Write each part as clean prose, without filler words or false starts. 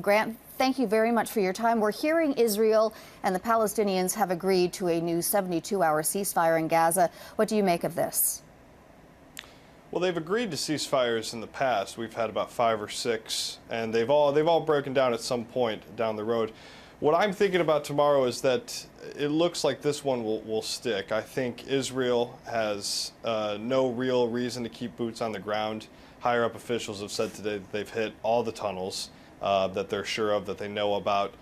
Grant, thank you very much for your time. We're hearing Israel and the Palestinians have agreed to a new 72-hour ceasefire in Gaza. What do you make of this? Well, they've agreed to ceasefires in the past. We've had about 5 or 6, and they've all broken down at some point down the road. What I'm thinking about tomorrow is that it looks like this one will stick. I think Israel has no real reason to keep boots on the ground. Higher up officials have said today that they've hit all the tunnels that they're sure of, that they know about.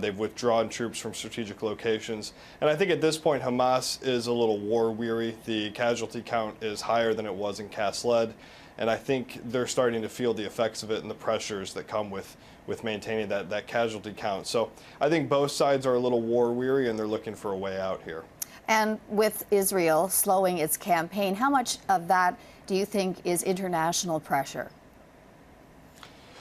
They've withdrawn troops from strategic locations. And I think at this point, Hamas is a little war weary. The casualty count is higher than it was in Kasled. And I think they're starting to feel the effects of it and the pressures that come with maintaining that casualty count. So I think both sides are a little war weary and they're looking for a way out here. And with Israel slowing its campaign, how much of that do you think is international pressure?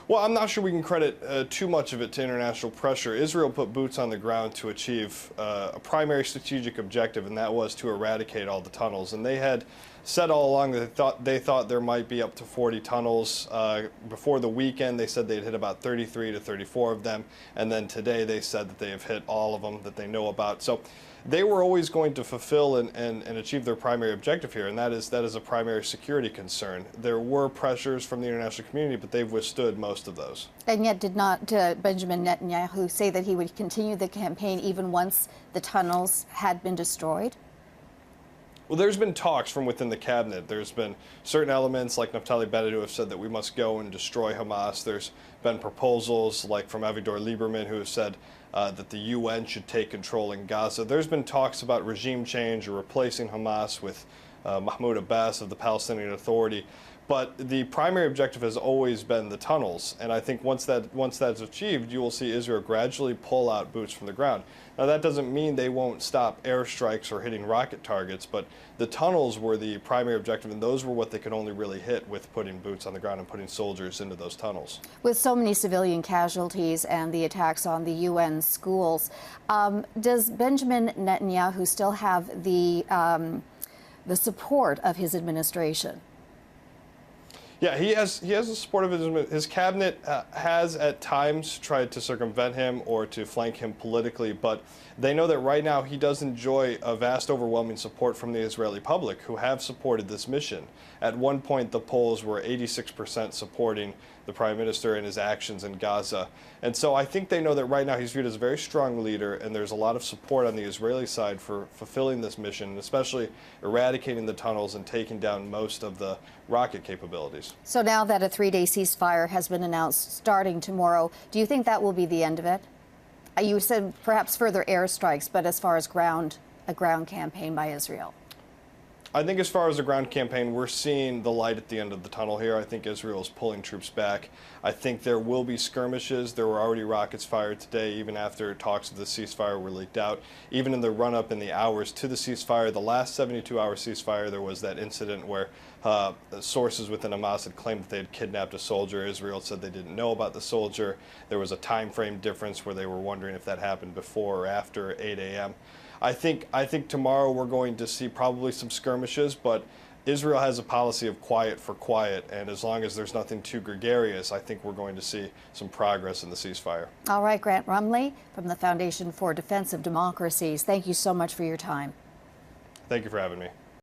Well, I'm not sure we can credit too much of it to international pressure. Israel put boots on the ground to achieve a primary strategic objective, and that was to eradicate all the tunnels. And they had said all along that they thought there might be up to 40 tunnels. Before the weekend, they said they'd hit about 33 to 34 of them. And then today, they said that they have hit all of them that they know about. So they were always going to fulfill and achieve their primary objective here, and that is a primary security concern. There were pressures from the international community, but they've withstood most of those. And yet did not Benjamin Netanyahu say that he would continue the campaign even once the tunnels had been destroyed? Well, there's been talks from within the cabinet. There's been certain elements like Naftali Bennett who have said that we must go and destroy Hamas. There's been proposals like from Avigdor Lieberman who have said that the UN should take control in Gaza. There's been talks about regime change or replacing Hamas with Mahmoud Abbas of the Palestinian Authority. But the primary objective has always been the tunnels. And I think once that's achieved, you will see Israel gradually pull out boots from the ground. Now, that doesn't mean they won't stop airstrikes or hitting rocket targets, but the tunnels were the primary objective, and those were what they could only really hit with putting boots on the ground and putting soldiers into those tunnels. With so many civilian casualties and the attacks on the UN schools, does Benjamin Netanyahu still have the support of his administration? Yeah, he has the support of his cabinet. Has at times tried to circumvent him or to flank him politically, but they know that right now he does enjoy a vast, overwhelming support from the Israeli public who have supported this mission. At one point, the polls were 86% supporting the prime minister and his actions in Gaza. And so I think they know that right now he's viewed as a very strong leader, and there's a lot of support on the Israeli side for fulfilling this mission, especially eradicating the tunnels and taking down most of the rocket capabilities. So now that a 3-day ceasefire has been announced starting tomorrow, do you think that will be the end of it? You said perhaps further airstrikes, but as far as a ground campaign by Israel? I think as far as the ground campaign, we're seeing the light at the end of the tunnel here. I think Israel is pulling troops back. I think there will be skirmishes. There were already rockets fired today, even after talks of the ceasefire were leaked out. Even in the run-up in the hours to the ceasefire, the last 72-hour ceasefire, there was that incident where sources within Hamas had claimed that they had kidnapped a soldier. Israel said they didn't know about the soldier. There was a time frame difference where they were wondering if that happened before or after 8 a.m. I think tomorrow we're going to see probably some skirmishes, but Israel has a policy of quiet for quiet, and as long as there's nothing too gregarious, I think we're going to see some progress in the ceasefire. All right, Grant Rumley from the Foundation for Defense of Democracies, thank you so much for your time. Thank you for having me.